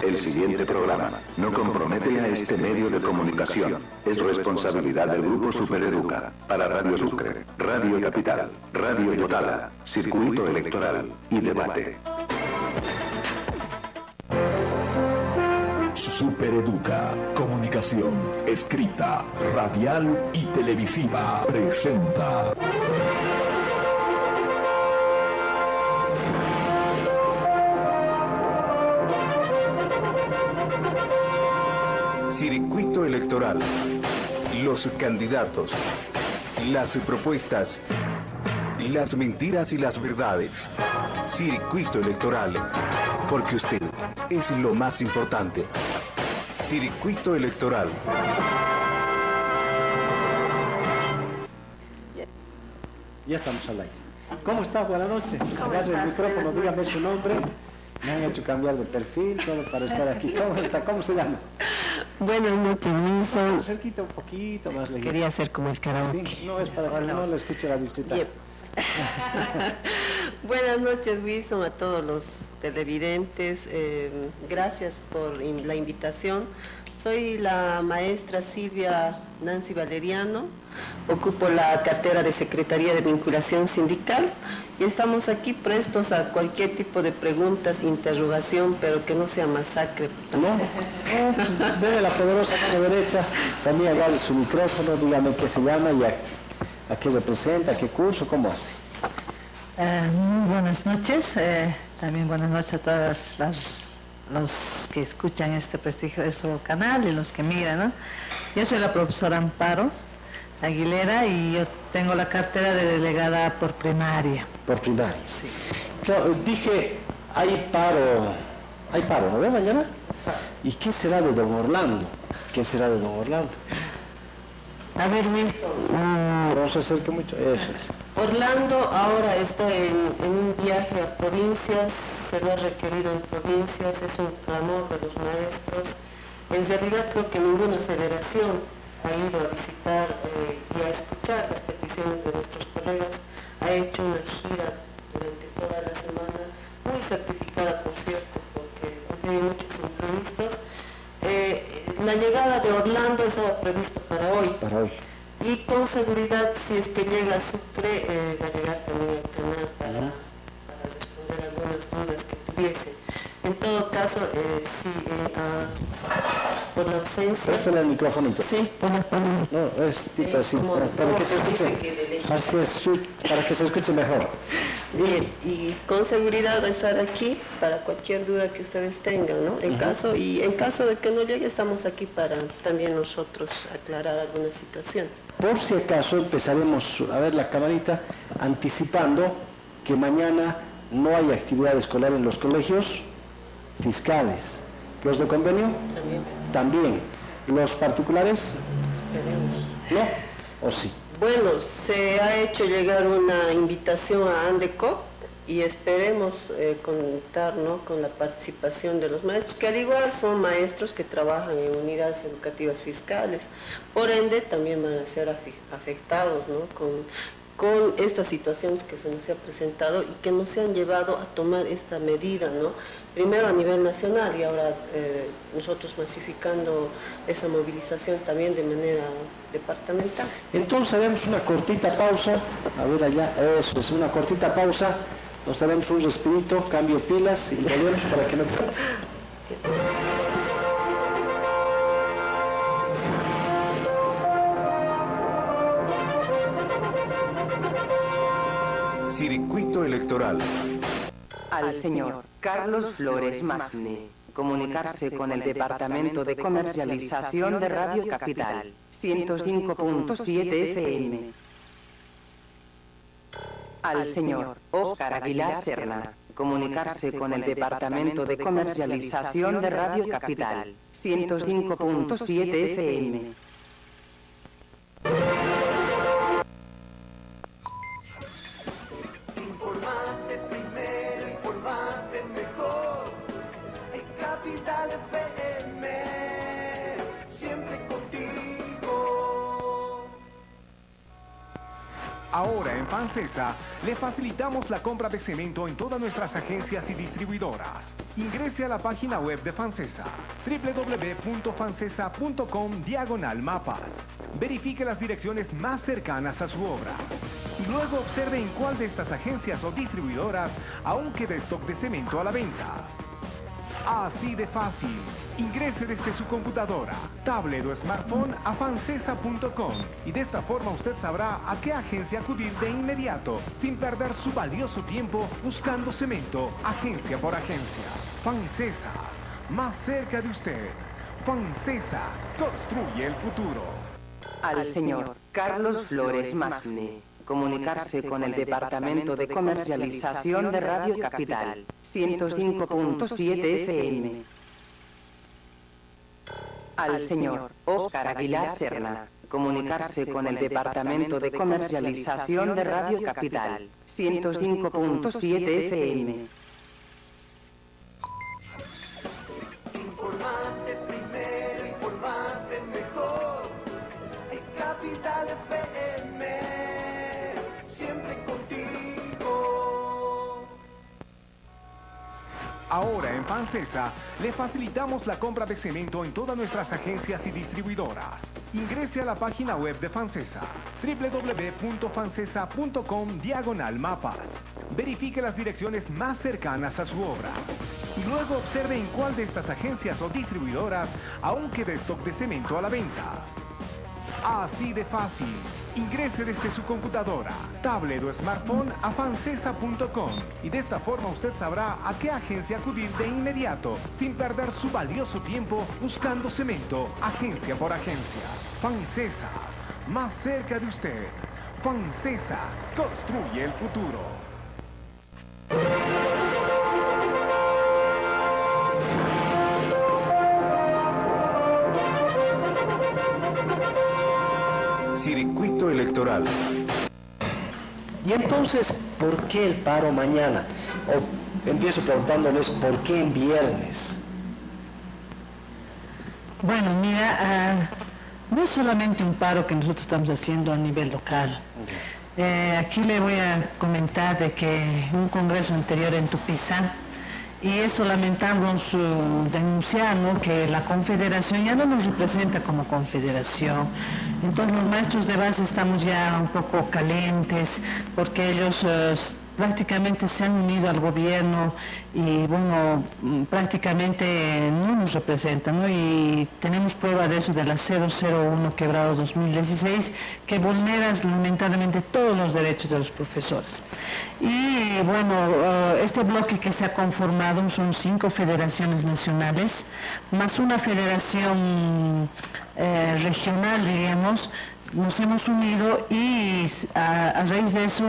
El siguiente programa no compromete a este medio de comunicación. Es responsabilidad del Grupo Supereduca. Para Radio Sucre, Radio Capital, Radio Yotala, Circuito Electoral y Debate. Supereduca, comunicación, escrita, radial y televisiva, presenta... Circuito Electoral, los candidatos, las propuestas, las mentiras y las verdades. Circuito Electoral, porque usted es lo más importante. Circuito Electoral. Ya estamos al aire. ¿Cómo está? Buenas noches. Agarre el micrófono, dígame su nombre. Me han hecho cambiar de perfil todo para estar aquí. ¿Cómo está? ¿Cómo se llama? Buenas noches, Wilson. Cerquita un poquito más lejos. Quería hacer como el karaoke. Sí, no es para que no le escuche la distrita. Buenas noches, Wilson, a todos los televidentes. Gracias por la invitación. Soy la maestra Silvia Nancy Valeriano. Ocupo la cartera de Secretaría de Vinculación Sindical y estamos aquí prestos a cualquier tipo de preguntas, interrogación, pero que no sea masacre. No, debe la poderosa mano derecha, también agarre su micrófono, dígame qué se llama y a qué representa, a qué curso, cómo hace. Buenas noches, también buenas noches a todos los que escuchan este prestigioso canal y los que miran, ¿no? Yo soy la profesora Amparo Aguilera y yo tengo la cartera de delegada por primaria. Por primaria. Sí. Claro, dije, hay paro, ¿no ve mañana? ¿Y qué será de don Orlando? ¿Qué será de don Orlando? A ver, Wilson. No se acerque mucho, eso es. Orlando ahora está en un viaje a provincias, se lo ha requerido en provincias, es un clamor de los maestros. En realidad creo que ninguna federación ha ido a visitar y a escuchar las peticiones de nuestros colegas, ha hecho una gira durante toda la semana, muy certificada por cierto, porque han tenido muchos imprevistos. La llegada de Orlando estaba prevista para hoy. Para hoy. Y con seguridad, si es que llega a Sucre, va a llegar también al canal para responder algunas dudas que tuviese. En todo caso, sí, por la ausencia... Préstale el micrófono. Sí, No, es tipo así, para que se escuche, para que se escuche mejor. Bien, y con seguridad va a estar aquí para cualquier duda que ustedes tengan, ¿no? En caso de que no llegue, estamos aquí para también nosotros aclarar algunas situaciones. Por si acaso empezaremos a ver la camarita anticipando que mañana no hay actividad escolar en los colegios fiscales. ¿Los de convenio? También. ¿Los particulares? Esperemos. ¿No? ¿O sí? Bueno, se ha hecho llegar una invitación a ANDECO y esperemos contar, ¿no?, con la participación de los maestros, que al igual son maestros que trabajan en unidades educativas fiscales. Por ende, también van a ser afectados, ¿no?, con estas situaciones que se nos ha presentado y que nos han llevado a tomar esta medida, ¿no? Primero a nivel nacional y ahora nosotros masificando esa movilización también de manera departamental. Entonces haremos una cortita pausa, a ver allá, eso es, una cortita pausa, nos daremos un respirito, cambio pilas y volvemos para que no falte. Circuito Electoral. Al señor Carlos Flores Magne, comunicarse con el Departamento de Comercialización de Radio Capital, 105.7 FM. Al señor Óscar Aguilar Serna, comunicarse con el Departamento de Comercialización de Radio Capital, 105.7 FM. Informate primero, informate mejor. En Capital FM, siempre contigo. Ahora en FANSESA le facilitamos la compra de cemento en todas nuestras agencias y distribuidoras. Ingrese a la página web de FANSESA, www.fansesa.com/mapas. Verifique las direcciones más cercanas a su obra. Y luego observe en cuál de estas agencias o distribuidoras aún queda stock de cemento a la venta. Así de fácil. Ingrese desde su computadora, tablet o smartphone a fansesa.com y de esta forma usted sabrá a qué agencia acudir de inmediato, sin perder su valioso tiempo buscando cemento agencia por agencia. FANSESA, más cerca de usted. FANSESA, construye el futuro. Al señor Carlos Flores Magne. Comunicarse con el Departamento de Comercialización de Radio Capital, 105.7 FM. Al señor Óscar Aguilar Serna. Comunicarse con el Departamento de Comercialización de Radio Capital, 105.7 FM. Informate primero, informate mejor. En Capital FM, siempre contigo. Ahora en FANSESA le facilitamos la compra de cemento en todas nuestras agencias y distribuidoras. Ingrese a la página web de FANSESA, www.fansesa.com/mapas. Verifique las direcciones más cercanas a su obra. Y luego observe en cuál de estas agencias o distribuidoras aún queda stock de cemento a la venta. Así de fácil. Ingrese desde su computadora, tablet o smartphone a fansesa.com y de esta forma usted sabrá a qué agencia acudir de inmediato, sin perder su valioso tiempo buscando cemento agencia por agencia. FANSESA, más cerca de usted. FANSESA, construye el futuro. Circuito electoral. Y entonces, ¿por qué el paro mañana? O empiezo preguntándoles, ¿por qué en viernes? Bueno, mira, no es solamente un paro que nosotros estamos haciendo a nivel local. Aquí le voy a comentar de que un congreso anterior en Tupizá, y eso lamentamos denunciar, ¿no?, que la confederación ya no nos representa como confederación. Entonces los maestros de base estamos ya un poco calientes porque ellos prácticamente se han unido al gobierno y bueno, prácticamente no nos representan, ¿no? Y tenemos prueba de eso de la 001/2016 que vulnera lamentablemente todos los derechos de los profesores. Y bueno, este bloque que se ha conformado son 5 federaciones nacionales, más una federación regional, diríamos. Nos hemos unido y a raíz de eso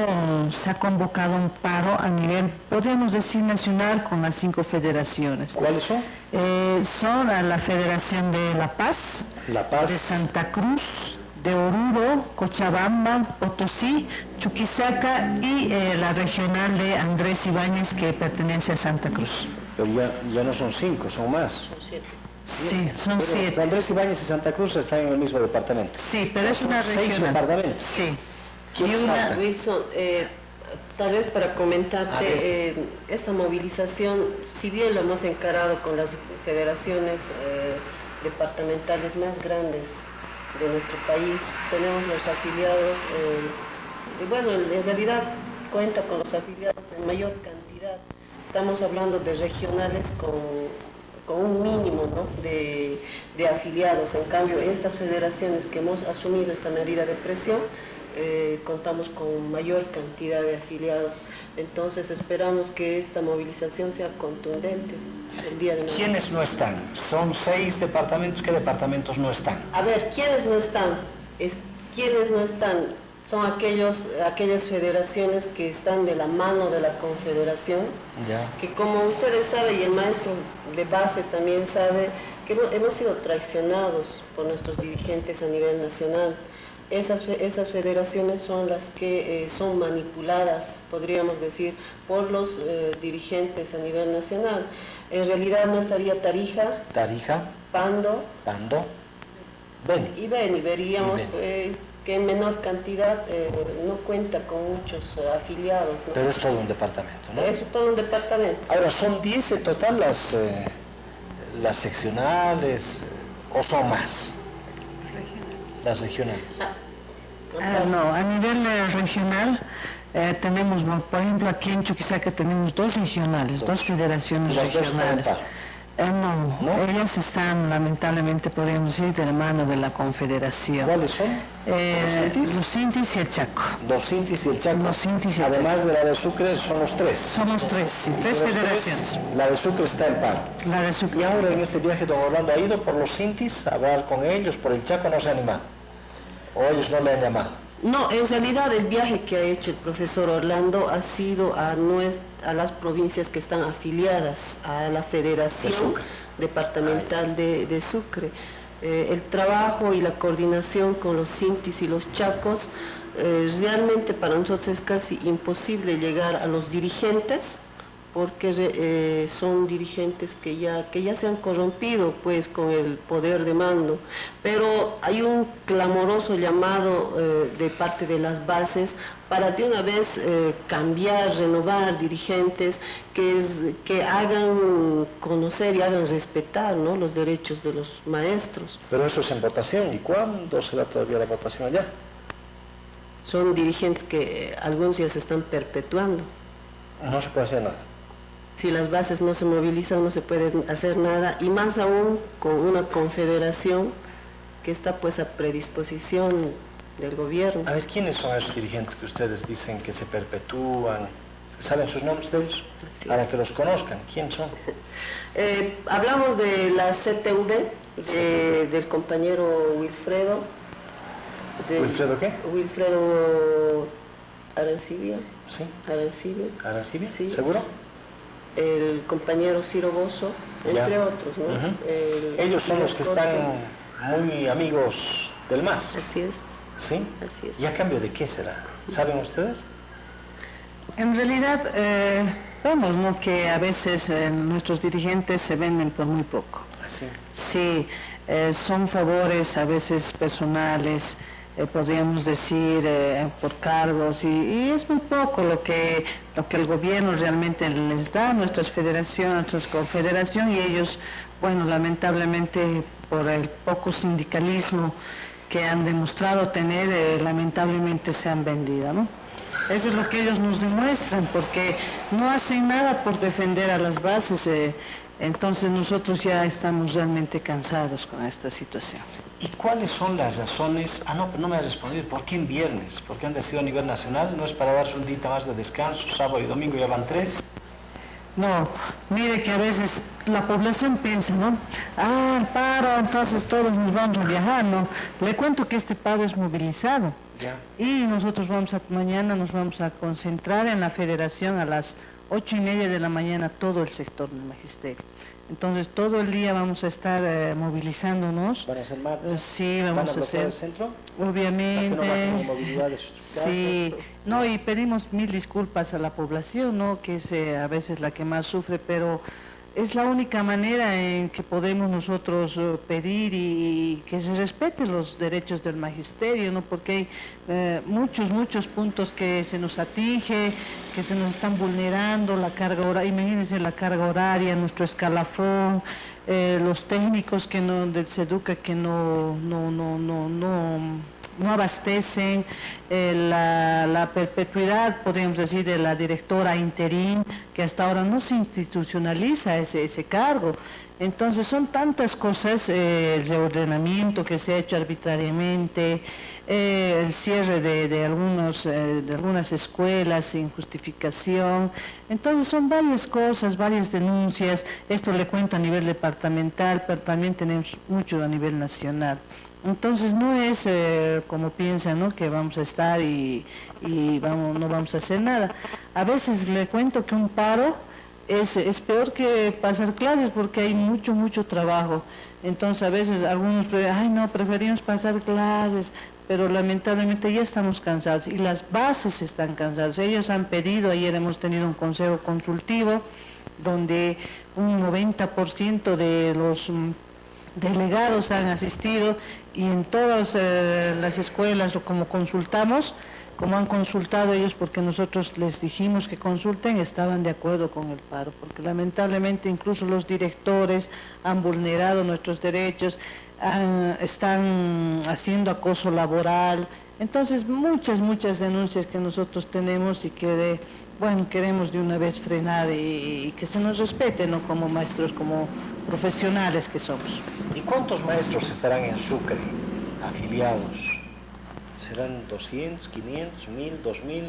se ha convocado un paro a nivel, podríamos decir, nacional con las 5 federaciones. ¿Cuáles son? Son a la Federación de La Paz, de Santa Cruz, de Oruro, Cochabamba, Potosí, Chuquisaca y la regional de Andrés Ibáñez, que pertenece a Santa Cruz. Pero ya no son 5, son más. Son 7. Sí, son 7. Andrés Ibáñez y Santa Cruz están en el mismo departamento. Sí, pero es una 6 regional. departamentos. Sí. ¿Quién falta? Wilson, tal vez para comentarte, esta movilización, si bien lo hemos encarado con las federaciones departamentales más grandes de nuestro país, tenemos los afiliados, y bueno, en realidad cuenta con los afiliados en mayor cantidad. Estamos hablando de regionales con un mínimo, ¿no?, de afiliados. En cambio, estas federaciones que hemos asumido esta medida de presión, contamos con mayor cantidad de afiliados. Entonces esperamos que esta movilización sea contundente el día de mañana. ¿Quiénes no están? Son 6 departamentos. ¿Qué departamentos no están? A ver, ¿quiénes no están? ¿Quiénes no están? Son aquellas federaciones que están de la mano de la confederación, que como ustedes saben y el maestro de base también sabe, que hemos sido traicionados por nuestros dirigentes a nivel nacional. Esas federaciones son las que son manipuladas, podríamos decir, por los dirigentes a nivel nacional. En realidad no estaría Tarija, Pando, Beni. y Beni. Veríamos que en menor cantidad no cuenta con muchos afiliados, ¿no? Pero es todo un departamento, ¿no? Es todo un departamento. Ahora, ¿son 10 en total las seccionales o son más? Las regionales. No, a nivel regional tenemos, por ejemplo, aquí en Chuquisaca tenemos 2 regionales, 2 federaciones ¿Las dos están en regionales. paro? No, ellas están, lamentablemente, podríamos decir, de la mano de la Confederación. ¿Cuáles son? Los Sintis y el Chaco. Los Sintis y el Chaco. Los Sintis y el Además de la de Sucre, son los 3. Son los 3, sí, 3 federaciones. La de Sucre está en paro. La de Sucre. Y ahora en este viaje don Orlando ha ido por los Sintis a hablar con ellos, por el Chaco no se ha animado. O ellos no le han llamado. No, en realidad el viaje que ha hecho el profesor Orlando ha sido a las provincias que están afiliadas a la Federación Departamental de Sucre. El trabajo y la coordinación con los Sintis y los Chacos, realmente para nosotros es casi imposible llegar a los dirigentes, porque son dirigentes que ya se han corrompido pues con el poder de mando, pero hay un clamoroso llamado de parte de las bases para de una vez cambiar, renovar dirigentes que hagan conocer y hagan respetar, ¿no?, los derechos de los maestros. Pero eso es en votación, ¿y cuándo será todavía la votación allá? Son dirigentes que algunos ya se están perpetuando. No se puede hacer nada. Si las bases no se movilizan, no se puede hacer nada, y más aún con una confederación que está pues a predisposición del gobierno. A ver, ¿quiénes son esos dirigentes que ustedes dicen que se perpetúan? ¿Saben sus nombres de ellos? Sí. Para que los conozcan, ¿quiénes son? Hablamos de la CTV, del compañero Wilfredo. ¿Wilfredo qué? Wilfredo Arancibia. Sí. Arancibia. ¿Arancibia? Sí. ¿Seguro? El compañero Ciro Bozo, entre otros, ¿no? Ellos son los que están muy amigos del MAS. Así es. ¿Sí? Así es. ¿Y a cambio de qué será? ¿Saben ustedes? En realidad, vemos, ¿no?, que a veces nuestros dirigentes se venden por muy poco. ¿Así? Sí, son favores a veces personales, podríamos decir, por cargos, y es muy poco lo que el gobierno realmente les da a nuestras federaciones, a nuestra confederación, y ellos, bueno, lamentablemente por el poco sindicalismo que han demostrado tener, lamentablemente se han vendido, ¿no? Eso es lo que ellos nos demuestran, porque no hacen nada por defender a las bases, entonces nosotros ya estamos realmente cansados con esta situación. ¿Y cuáles son las razones? No me has respondido. ¿Por qué en viernes? ¿Por qué han decidido a nivel nacional? ¿No es para darse un día más de descanso? Sábado y domingo ya van 3. No, mire que a veces la población piensa, ¿no? El paro, entonces todos nos vamos a viajar, ¿no? Le cuento que este paro es movilizado. Ya. Y nosotros mañana nos vamos a concentrar en la federación a las 8:30 de la mañana, todo el sector del magisterio. Entonces todo el día vamos a estar movilizándonos. ¿Van a hacer marchas? Sí, vamos a hacer. ¿El centro? Obviamente. ¿Para que no bajen movilidad de sus casas? Sí, no, y pedimos 1000 disculpas a la población, ¿no?, que es a veces la que más sufre, pero es la única manera en que podemos nosotros pedir y que se respeten los derechos del magisterio, ¿no?, porque hay muchos puntos que se nos atinge, que se nos están vulnerando, la carga horaria, imagínense la carga horaria, nuestro escalafón, los técnicos del SEDUCA que no abastecen, la perpetuidad, podríamos decir, de la directora interín, que hasta ahora no se institucionaliza ese cargo. Entonces son tantas cosas, el reordenamiento que se ha hecho arbitrariamente, el cierre de algunas escuelas sin justificación. Entonces son varias cosas, varias denuncias. Esto le cuento a nivel departamental, pero también tenemos mucho a nivel nacional. Entonces no es como piensan, ¿no?, que vamos a estar y no vamos a hacer nada. A veces le cuento que un paro es peor que pasar clases, porque hay mucho trabajo. Entonces a veces algunos preferimos pasar clases, pero lamentablemente ya estamos cansados y las bases están cansadas. Ellos han pedido, ayer hemos tenido un consejo consultivo donde un 90% de delegados han asistido y en todas las escuelas, como consultamos, como han consultado ellos, porque nosotros les dijimos que consulten, estaban de acuerdo con el paro, porque lamentablemente incluso los directores han vulnerado nuestros derechos, están haciendo acoso laboral. Entonces muchas denuncias que nosotros tenemos y que queremos de una vez frenar y que se nos respete, ¿no? Como maestros, como profesionales que somos. ¿Y cuántos maestros estarán en Sucre afiliados? ¿Serán 200, 500, 1000, 2000?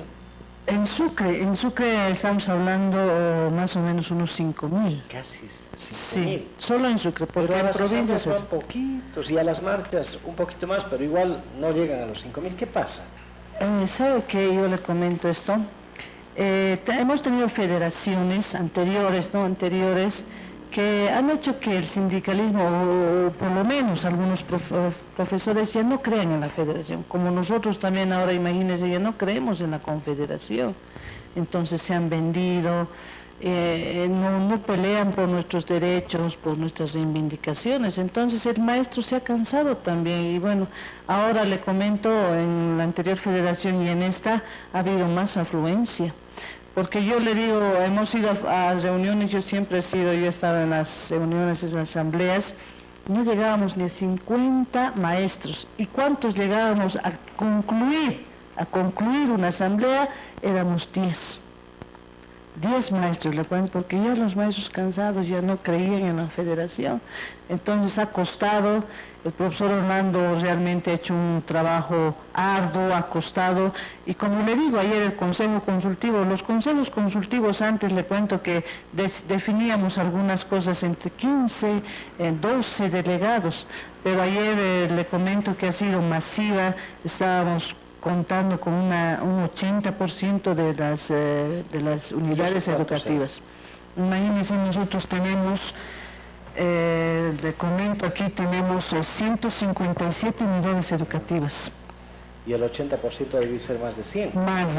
En Sucre estamos hablando más o menos unos 5000. Casi 5000. Sí, solo en Sucre, porque pero en provincias van poquitos y a las marchas un poquito más, pero igual no llegan a los 5000. ¿Qué pasa? ¿Sabe qué? Yo le comento esto. Hemos tenido federaciones anteriores que han hecho que el sindicalismo, o por lo menos algunos profesores, ya no crean en la federación, como nosotros también ahora, imagínense, ya no creemos en la confederación. Entonces se han vendido, no pelean por nuestros derechos, por nuestras reivindicaciones. Entonces el maestro se ha cansado también, y bueno, ahora le comento, en la anterior federación y en esta ha habido más afluencia. Porque yo le digo, hemos ido a reuniones, yo he estado en las reuniones, en las asambleas, no llegábamos ni a 50 maestros. ¿Y cuántos llegábamos a concluir una asamblea? Éramos 10 maestros, le cuento, porque ya los maestros cansados ya no creían en la federación. Entonces ha costado, el profesor Orlando realmente ha hecho un trabajo arduo, ha costado, y como le digo, ayer el consejo consultivo, los consejos consultivos antes le cuento que definíamos algunas cosas entre 15, 12 delegados, pero ayer le comento que ha sido masiva, estábamos contando con un 80% de las unidades educativas. Imagínense, nosotros tenemos, le comento aquí, tenemos 157 unidades educativas. Y el 80% debe ser más de 100. Más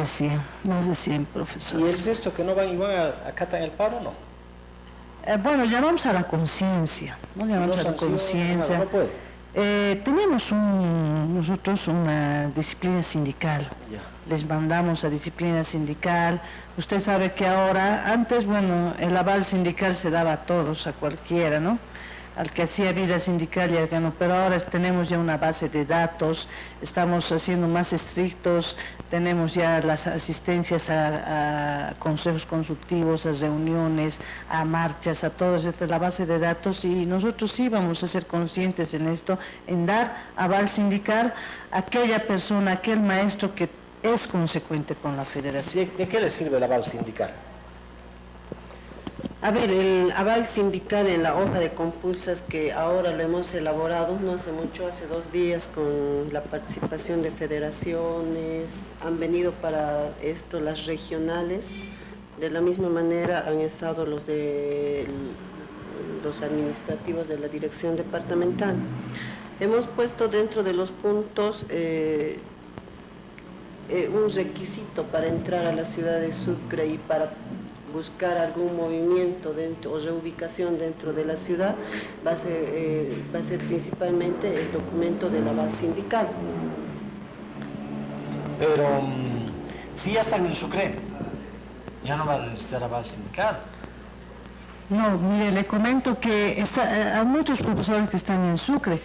de 100 profesores. ¿Y el resto que no van y van acatan el paro, no? Bueno, llamamos a la conciencia, ¿no? Llamamos a la conciencia. No puede. Tenemos nosotros una disciplina sindical, les mandamos a disciplina sindical. Usted sabe que ahora, antes, bueno, el aval sindical se daba a todos, a cualquiera, ¿no? Al que hacía vida sindical y al que no, pero ahora tenemos ya una base de datos, estamos haciendo más estrictos, tenemos ya las asistencias a consejos consultivos, a reuniones, a marchas, a todo eso, la base de datos, y nosotros sí vamos a ser conscientes en esto, en dar aval sindical a aquella persona, aquel maestro que es consecuente con la federación. ¿De qué le sirve el aval sindical? A ver, el aval sindical en la hoja de compulsas que ahora lo hemos elaborado, no hace mucho, hace 2 días, con la participación de federaciones, han venido para esto las regionales, de la misma manera han estado los administrativos de la dirección departamental. Hemos puesto dentro de los puntos un requisito para entrar a la ciudad de Sucre y para buscar algún movimiento o reubicación dentro de la ciudad, va a ser principalmente el documento del aval sindical. Pero si ya están en Sucre, ya no van a necesitar aval sindical. No, mire, le comento que hay muchos profesores que están en Sucre,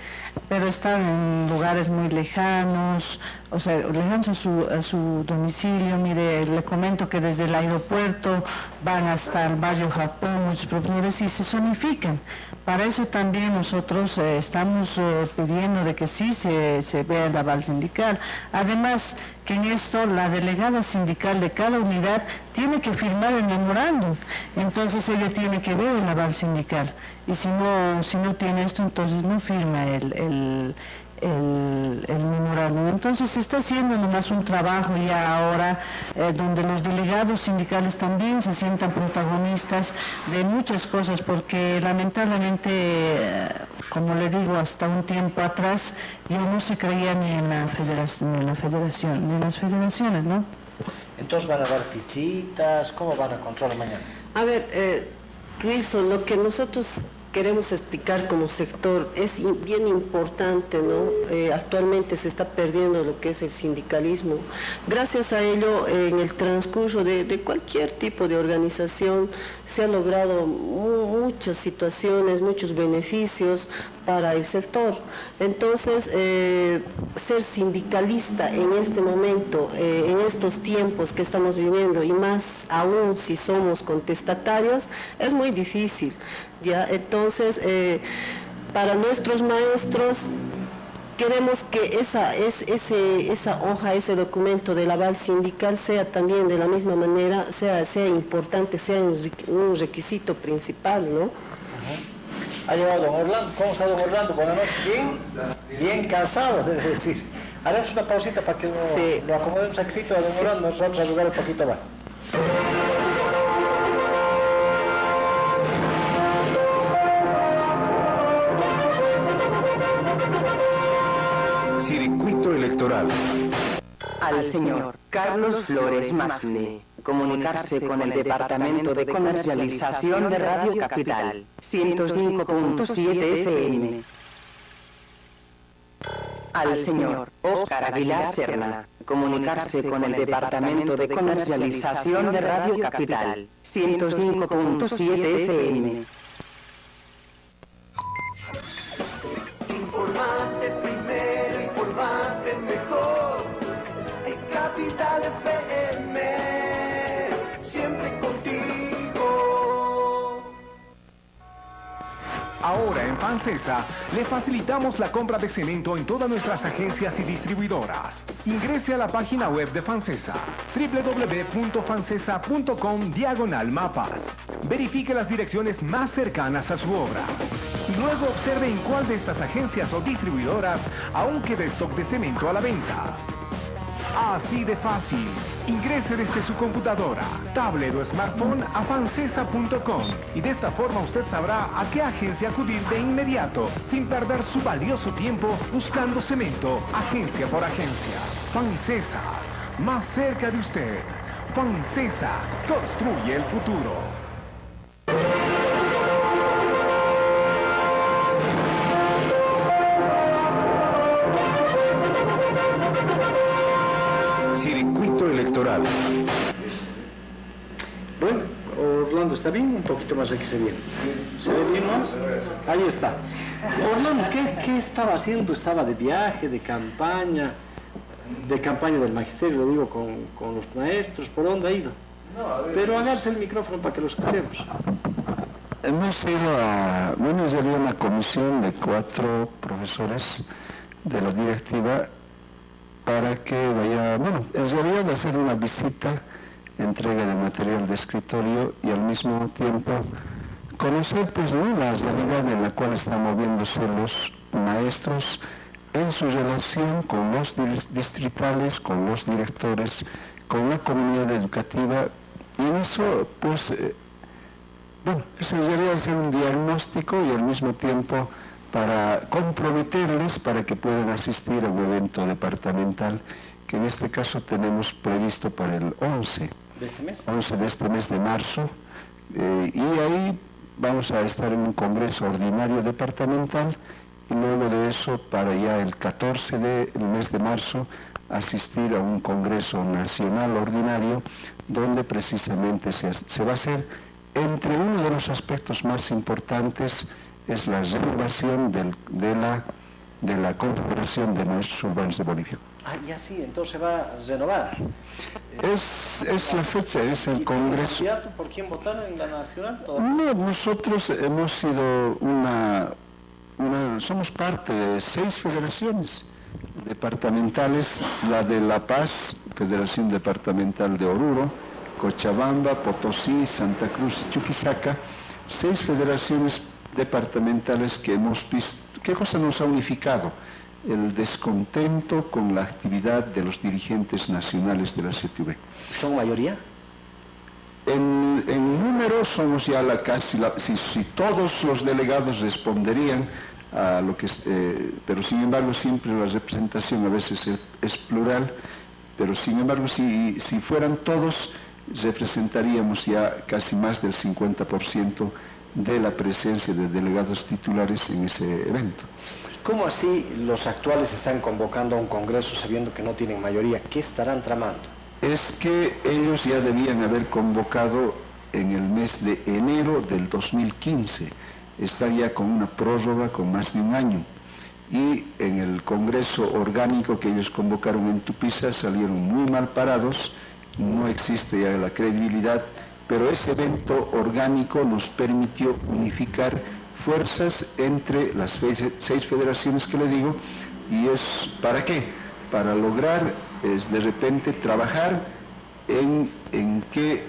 pero están en lugares muy lejanos, o sea, lejanos a su domicilio. Mire, le comento que desde el aeropuerto van hasta el barrio Japón muchos profesores y se zonifican. Para eso también nosotros estamos pidiendo de que sí se vea el aval sindical. Además, que en esto la delegada sindical de cada unidad tiene que firmar el memorándum, entonces ella tiene que ver el aval sindical, y si no tiene esto, entonces no firma el memorándum. Entonces se está haciendo nomás un trabajo ya ahora donde los delegados sindicales también se sientan protagonistas de muchas cosas, porque lamentablemente, como le digo, hasta un tiempo atrás yo no se creía ni en la federación, ni en las federaciones, ¿no? Entonces van a dar fichitas, ¿cómo van a controlar mañana? A ver, Wilson, lo que nosotros queremos explicar como sector, es bien importante, ¿no? Actualmente se está perdiendo lo que es el sindicalismo. Gracias a ello, en el transcurso de cualquier tipo de organización, se han logrado muchas situaciones, muchos beneficios para el sector. Entonces, ser sindicalista en este momento, en estos tiempos que estamos viviendo, y más aún si somos contestatarios, es muy difícil, ¿ya? Entonces, para nuestros maestros, queremos que esa hoja, ese documento del aval sindical sea también de la misma manera, sea importante, sea un requisito principal, ¿no? Ha llegado don Orlando. ¿Cómo está don Orlando? Buenas noches. Bien cansado, debe decir. Haremos una pausita para que lo acomodemos aquí a don Orlando. Nos vamos a jugar un poquito más. Circuito electoral. Al señor Carlos Flores Magne. Comunicarse con el Departamento de Comercialización de Radio Capital. 105.7 FM. Al señor Óscar Aguilar Serna. Comunicarse con el Departamento de Comercialización de Radio Capital. 105.7 FM. Informate primero, informate mejor. En Capital FM, siempre contigo. Ahora en FANSESA le facilitamos la compra de cemento en todas nuestras agencias y distribuidoras. Ingrese a la página web de FANSESA, www.fansesa.com/mapas. Verifique las direcciones más cercanas a su obra. Y luego observe en cuál de estas agencias o distribuidoras aún queda stock de cemento a la venta. Así de fácil. Ingrese desde su computadora, tablet o smartphone a fansesa.com y de esta forma usted sabrá a qué agencia acudir de inmediato, sin perder su valioso tiempo buscando cemento agencia por agencia. FANSESA, más cerca de usted. FANSESA, construye el futuro. Circuito electoral. Bueno, Orlando, ¿está bien? Un poquito más aquí se ve. ¿Se ve bien más? Ahí está. Orlando, ¿qué estaba haciendo? ¿Estaba de viaje, de campaña del magisterio, lo digo, con los maestros? ¿Por dónde ha ido? Pero hágase el micrófono para que lo escuchemos. Hemos ido a, bueno, ya había una comisión de 4 profesores de la directiva para que vaya, bueno, en realidad hacer una visita, entrega de material de escritorio y al mismo tiempo conocer, pues, ¿no?, la realidad en la cual están moviéndose los maestros en su relación con los distritales, con los directores, con la comunidad educativa, y en eso, pues, bueno, es en realidad hacer un diagnóstico y al mismo tiempo para comprometerles para que puedan asistir a un evento departamental que en este caso tenemos previsto para el 11 ¿de este mes? 11 de este mes de marzo, y ahí vamos a estar en un congreso ordinario departamental y luego de eso para ya el 14 del mes de marzo asistir a un congreso nacional ordinario donde precisamente se va a hacer, entre uno de los aspectos más importantes es la renovación de la Confederación de Maestros Urbanos de Bolivia. Ah, ya sí, entonces se va a renovar. Es la fecha, es el congreso. ¿Candidato por quién votar en la nacional? No, nosotros hemos sido somos parte de 6 federaciones departamentales, la de La Paz, Federación Departamental de Oruro, Cochabamba, Potosí, Santa Cruz y Chuquisaca, 6 federaciones departamentales que hemos visto. ¿Qué cosa nos ha unificado? El descontento con la actividad de los dirigentes nacionales de la CTV. ¿Son mayoría? En número somos ya si todos los delegados responderían a lo que pero sin embargo siempre la representación a veces es plural, pero sin embargo si fueran todos representaríamos ya casi más del 50% de la presencia de delegados titulares en ese evento. ¿Cómo así los actuales están convocando a un congreso sabiendo que no tienen mayoría? ¿Qué estarán tramando? Es que ellos ya debían haber convocado en el mes de enero del 2015. Está ya con una prórroga con más de un año. Y en el congreso orgánico que ellos convocaron en Tupiza salieron muy mal parados, no existe ya la credibilidad, pero ese evento orgánico nos permitió unificar fuerzas entre las 6 federaciones que le digo, y es ¿para qué? Para lograr de repente trabajar en que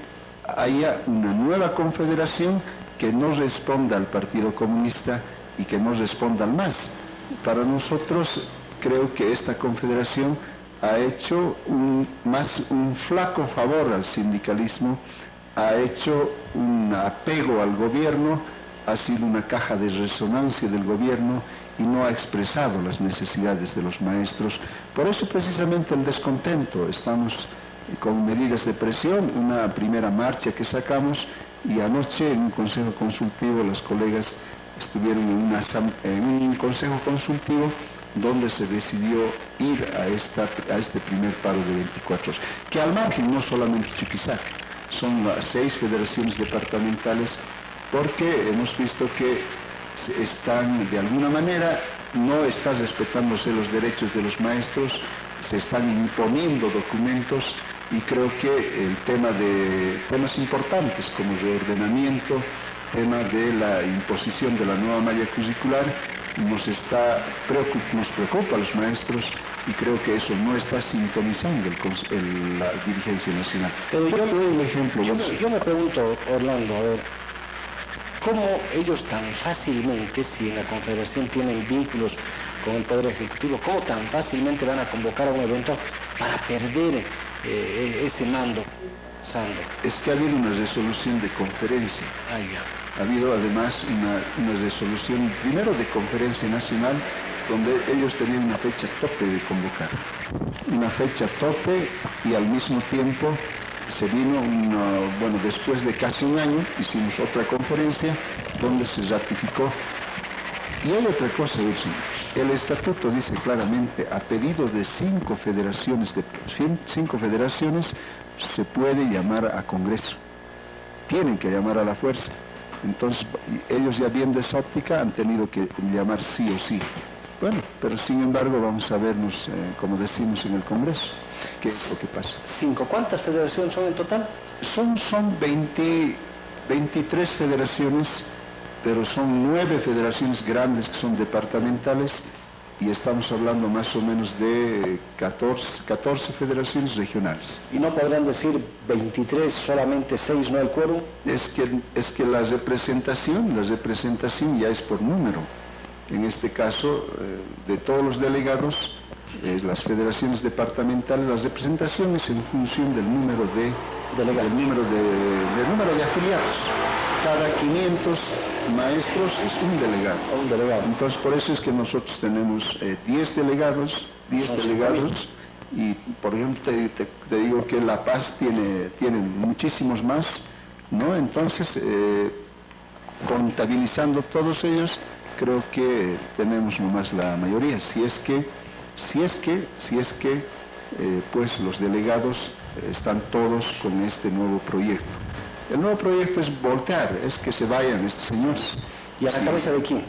haya una nueva confederación que no responda al Partido Comunista y que no responda al MAS. Para nosotros creo que esta confederación ha hecho un flaco favor al sindicalismo, ha hecho un apego al gobierno, ha sido una caja de resonancia del gobierno y no ha expresado las necesidades de los maestros. Por eso precisamente el descontento. Estamos con medidas de presión, una primera marcha que sacamos, y anoche en un consejo consultivo los colegas estuvieron en un consejo consultivo donde se decidió ir a este primer paro de 24 horas, que al margen no solamente Chuquisaca, son las 6 federaciones departamentales, porque hemos visto que están, de alguna manera, no están respetándose los derechos de los maestros, se están imponiendo documentos, y creo que el tema de temas importantes como reordenamiento, tema de la imposición de la nueva malla curricular, nos preocupa a los maestros, y creo que eso no está sintonizando la dirigencia nacional. Pero yo doy un ejemplo. Yo me pregunto, Orlando, a ver, ¿cómo ellos tan fácilmente, si en la Confederación tienen vínculos con el Poder Ejecutivo, cómo tan fácilmente van a convocar a un evento para perder ese mando? Sandro. Es que ha habido una resolución de conferencia. Ha habido además una resolución, primero de conferencia nacional, donde ellos tenían una fecha tope de convocar. Una fecha tope, y al mismo tiempo se vino, después de casi un año, hicimos otra conferencia donde se ratificó. Y hay otra cosa, Wilson. El estatuto dice claramente, a pedido de 5 federaciones, se puede llamar a Congreso. Tienen que llamar a la fuerza. Entonces, ellos ya viendo esa óptica han tenido que llamar sí o sí. Bueno, pero sin embargo vamos a vernos, como decimos en el Congreso, qué es lo que pasa. 5. ¿Cuántas federaciones son en total? Son 23 federaciones, pero son 9 federaciones grandes que son departamentales, y estamos hablando más o menos de 14 federaciones regionales. ¿Y no podrán decir 23, solamente 6 no hay quórum? Es que la representación ya es por número. En este caso, de todos los delegados, las federaciones departamentales, la representación es en función del número de afiliados. Cada 500 maestros es un delegado. Entonces, por eso es que nosotros tenemos 10 delegados, y por ejemplo te digo que La Paz tiene muchísimos más, ¿no? Entonces, contabilizando todos ellos, creo que tenemos nomás la mayoría, si es que pues los delegados están todos con este nuevo proyecto. El nuevo proyecto es voltear, es que se vayan estos señores. ¿Y a la cabeza de quién?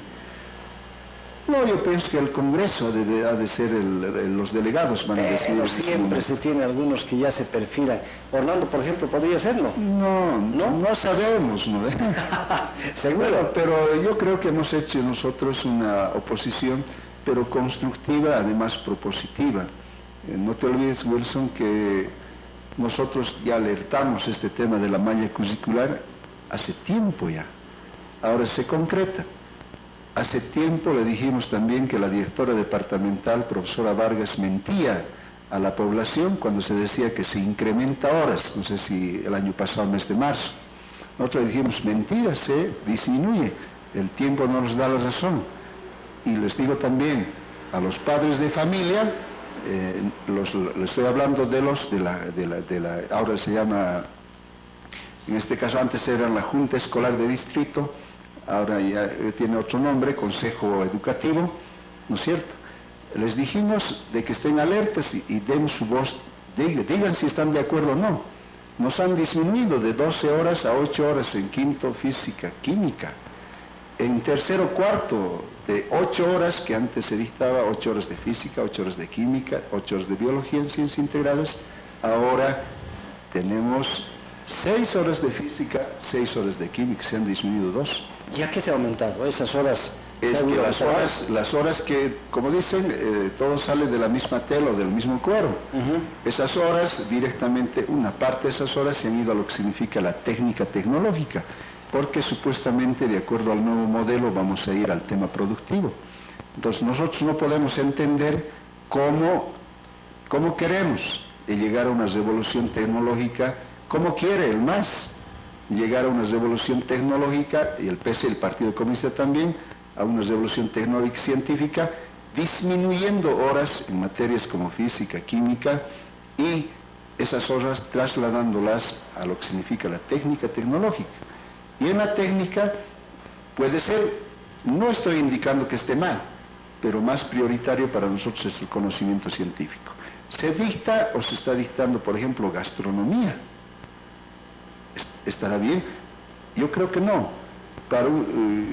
No, yo pienso que el Congreso ha de ser los delegados, van a decidir. Siempre se tiene algunos que ya se perfilan. Orlando, por ejemplo, ¿podría ser, no? No sabemos, ¿no? Seguro. Pero yo creo que hemos hecho nosotros una oposición, pero constructiva, además propositiva. No te olvides, Wilson, que nosotros ya alertamos este tema de la malla curricular hace tiempo ya. Ahora se concreta. Hace tiempo le dijimos también que la directora departamental, profesora Vargas, mentía a la población cuando se decía que se incrementa horas, no sé si el año pasado, mes de marzo. Nosotros le dijimos, mentira, se disminuye, el tiempo no nos da la razón. Y les digo también a los padres de familia, les estoy hablando de ahora se llama, en este caso antes era la Junta Escolar de Distrito, ahora ya tiene otro nombre, Consejo Educativo, ¿no es cierto? Les dijimos de que estén alertas y den su voz, digan si están de acuerdo o no. Nos han disminuido de 12 horas a 8 horas en quinto, física, química. En tercero, cuarto, de 8 horas, que antes se dictaba 8 horas de física, 8 horas de química, 8 horas de biología en ciencias integradas, ahora tenemos 6 horas de física, 6 horas de química, se han disminuido 2. ¿Ya que se ha aumentado? Esas horas... Es que las horas que, como dicen, todo sale de la misma tela o del mismo cuero. Esas horas, directamente, una parte de esas horas se han ido a lo que significa la técnica tecnológica, porque supuestamente, de acuerdo al nuevo modelo, vamos a ir al tema productivo. Entonces, nosotros no podemos entender cómo queremos llegar a una revolución tecnológica, cómo quiere el MAS llegar a una revolución tecnológica, y el PC, el Partido Comunista también, a una revolución tecnológica científica, disminuyendo horas en materias como física, química, y esas horas trasladándolas a lo que significa la técnica tecnológica. Y en la técnica puede ser, no estoy indicando que esté mal, pero más prioritario para nosotros es el conocimiento científico. Se dicta o se está dictando, por ejemplo, gastronomía. ¿Estará bien? Yo creo que no.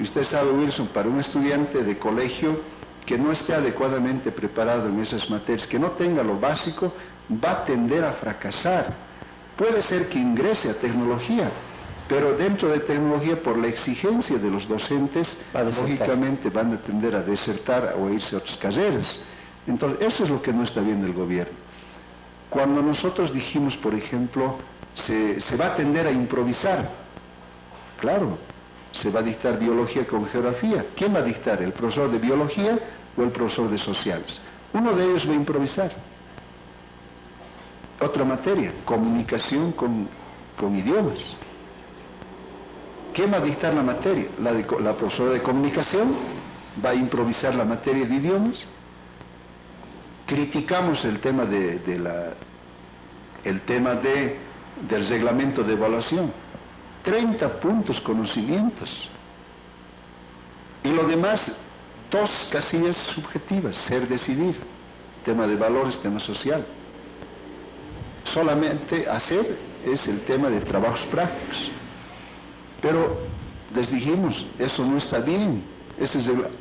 Usted sabe, Wilson, para un estudiante de colegio que no esté adecuadamente preparado en esas materias, que no tenga lo básico, va a tender a fracasar. Puede ser que ingrese a tecnología, pero dentro de tecnología, por la exigencia de los docentes, lógicamente van a tender a desertar o a irse a otras carreras. Entonces, eso es lo que no está bien del gobierno. Cuando nosotros dijimos, por ejemplo, se va a tender a improvisar, claro, se va a dictar biología con geografía. ¿Quién va a dictar? ¿El profesor de biología o el profesor de sociales? Uno de ellos va a improvisar. Otra materia, comunicación con idiomas. ¿Quién va a dictar la materia? La profesora de comunicación va a improvisar la materia de idiomas. Criticamos el tema del reglamento de evaluación. 30 puntos conocimientos. Y lo demás, 2 casillas subjetivas, ser, decidir, tema de valores, tema social. Solamente hacer es el tema de trabajos prácticos. Pero les dijimos, eso no está bien.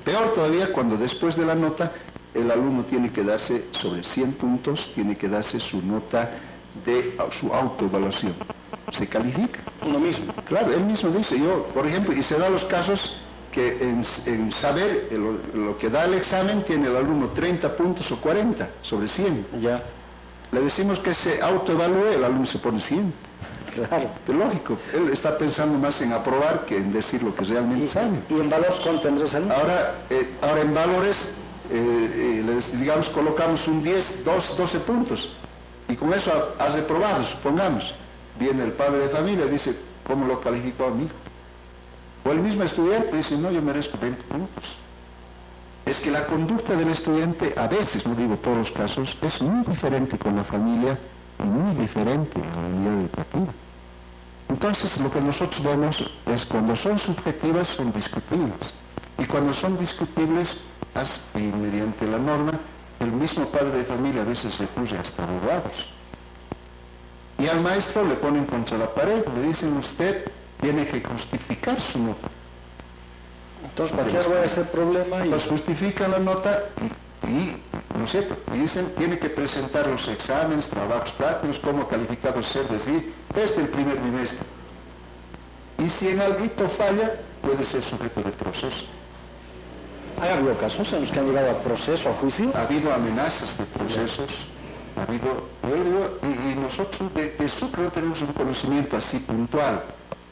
Peor todavía cuando después de la nota el alumno tiene que darse sobre 100 puntos, tiene que darse su nota de su autoevaluación. Se califica. Uno mismo. Claro, él mismo dice, yo, por ejemplo, y se da los casos que en saber lo que da el examen tiene el alumno 30 puntos o 40 sobre 100. Ya. Le decimos que se autoevalúe, el alumno se pone 100. Claro. Es lógico, él está pensando más en aprobar que en decir lo que realmente sabe. ¿Y en valores cuánto tendrás alumno? Ahora en valores, digamos, colocamos un 10, 12 puntos. Y con eso has reprobado, supongamos. Viene el padre de familia y dice, ¿cómo lo calificó a mi hijo? O el mismo estudiante dice, no, yo merezco 20 puntos. Es que la conducta del estudiante, a veces, no digo todos los casos, es muy diferente con la familia y muy diferente a la unidad educativa. Entonces, lo que nosotros vemos es cuando son subjetivas, son discutibles. Y cuando son discutibles, mediante la norma, el mismo padre de familia a veces recurre hasta abogados. Y al maestro le ponen contra la pared, le dicen, usted tiene que justificar su nota. Entonces, ¿para qué voy a hacer problema? Entonces justifica la nota ¿no es cierto? Y dicen, tiene que presentar los exámenes, trabajos prácticos, cómo calificado ser, decir, desde el primer trimestre. Y si en algo falla, puede ser sujeto de proceso. ¿Ha habido casos en los que han llegado a proceso, a juicio? Ha habido amenazas de procesos, ha habido, y nosotros de Sucre no tenemos un conocimiento así puntual,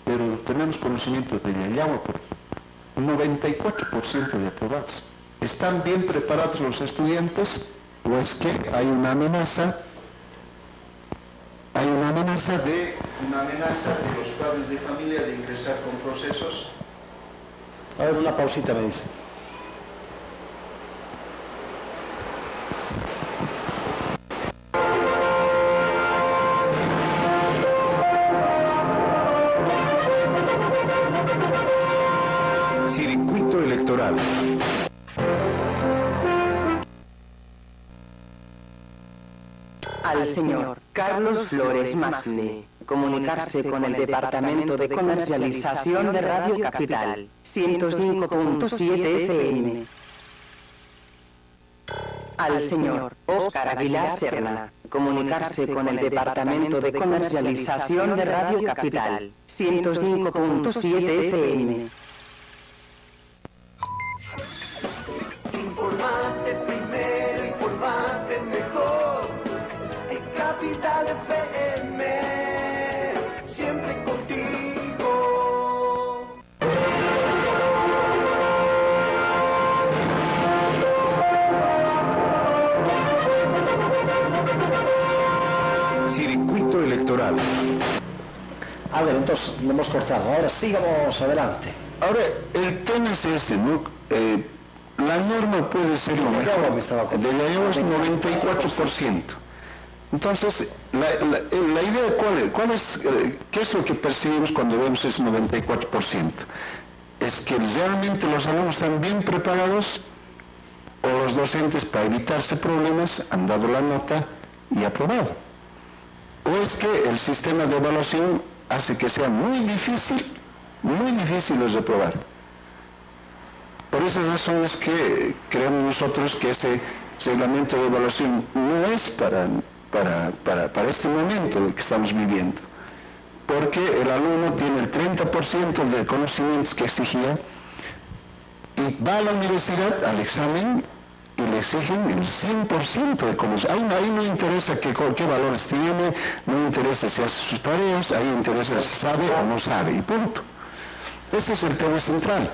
pero tenemos conocimiento de Yayagua, por ejemplo, 94% de aprobados. ¿Están bien preparados los estudiantes o es que hay una amenaza? Hay una amenaza de los padres de familia de ingresar con procesos. A ver, una pausita me dice. electoral. Al señor Carlos Flores Magne, comunicarse con el Departamento de Comercialización de Radio Capital, 105.7 FM. Al señor Óscar Aguilar Serna, comunicarse con el Departamento de Comercialización de Radio Capital, 105.7 FM. Informate primero, informate mejor. En Capital FM, siempre contigo. Circuito electoral. A ver, entonces lo hemos cortado. Ahora sigamos adelante. Ahora, el tema es ese, ¿no? La norma puede ser lo mejor. De la es 94%. Entonces, la idea ¿cuál es? ¿Qué es lo que percibimos cuando vemos ese 94%? Es que realmente los alumnos están bien preparados, o los docentes, para evitarse problemas, han dado la nota y aprobado. O es que el sistema de evaluación hace que sea muy difícil de reprobar. Por esas razones que creemos nosotros que ese reglamento de evaluación no es para este momento que estamos viviendo. Porque el alumno tiene el 30% de conocimientos que exigía y va a la universidad al examen y le exigen el 100% de conocimientos. Ahí no interesa qué valores tiene, no interesa si hace sus tareas, ahí interesa si sabe o no sabe, y punto. Ese es el tema central.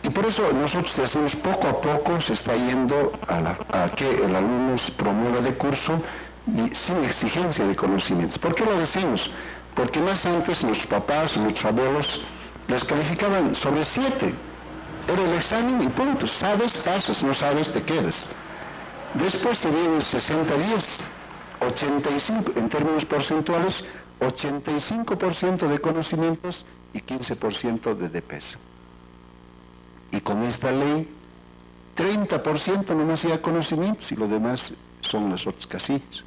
Y por eso nosotros decimos, poco a poco se está yendo a que el alumno se promueva de curso y sin exigencia de conocimientos. ¿Por qué lo decimos? Porque más antes nuestros papás, nuestros abuelos, les calificaban sobre 7. Era el examen y punto. Sabes, pasas, no sabes, te quedas. Después se viene el 60-10, 85, en términos porcentuales, 85% de conocimientos y 15% de DPS. Y con esta ley, 30% nomás ya conocimientos y lo demás son las otras casillas.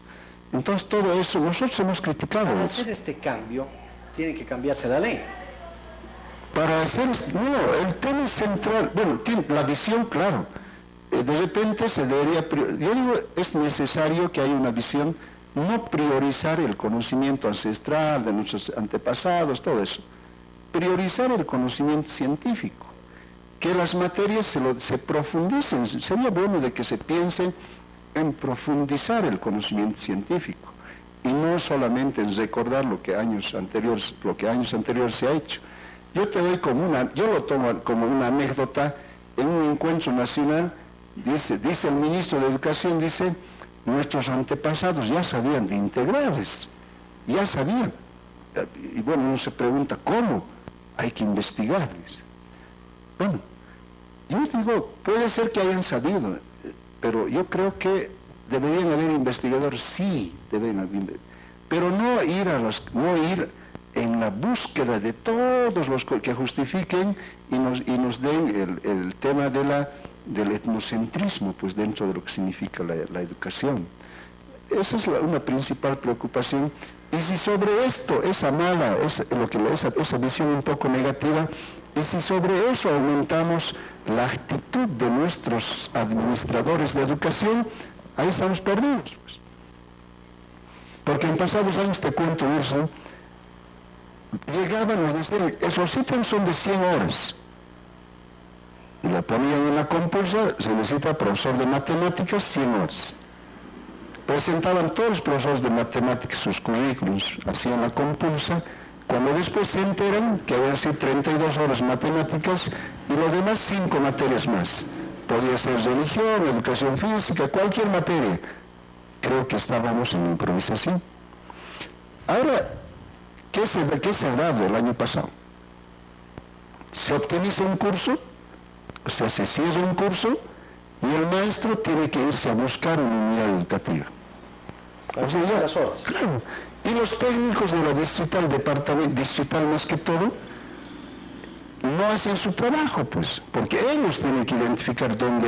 Entonces todo eso, nosotros hemos criticado. Para hacer este cambio, tiene que cambiarse la ley. Para hacer, no, el tema central, bueno, tiene la visión, claro. De repente se debería, yo digo, es necesario que haya una visión, no priorizar el conocimiento ancestral de nuestros antepasados, todo eso. Priorizar el conocimiento científico. Que las materias se profundicen, sería bueno de que se piense en profundizar el conocimiento científico y no solamente en recordar lo que años anteriores se ha hecho. Yo lo tomo como una anécdota. En un encuentro nacional, dice el ministro de Educación, dice, nuestros antepasados ya sabían de integrales, ya sabían. Y bueno, uno se pregunta, ¿cómo? Hay que investigar, dice. Bueno, yo digo, puede ser que hayan sabido, pero yo creo que deberían haber investigadores, sí, pero no ir en la búsqueda de todos los que justifiquen y nos den el tema del etnocentrismo, pues dentro de lo que significa la educación. Esa es una principal preocupación. Y si sobre esto, esa visión un poco negativa, y si sobre eso aumentamos la actitud de nuestros administradores de educación, ahí estamos perdidos, pues. Porque en pasados años, te cuento, Wilson, llegaban, nos decían, esos ítems son de 100 horas. Y la ponían en la compulsa, se necesita profesor de matemáticas, 100 horas. Presentaban todos los profesores de matemáticas sus currículums, hacían la compulsa, cuando después se enteran que habían sido 32 horas matemáticas y lo demás 5 materias más. Podía ser religión, educación física, cualquier materia. Creo que estábamos en improvisación. Ahora, ¿qué se ha dado el año pasado? Se optimiza un curso, o sea, se cierra un curso y el maestro tiene que irse a buscar una unidad educativa. O sea, ya, las horas. Claro. Y los técnicos de la distrital, departamento distrital más que todo, no hacen su trabajo, pues, porque ellos tienen que identificar dónde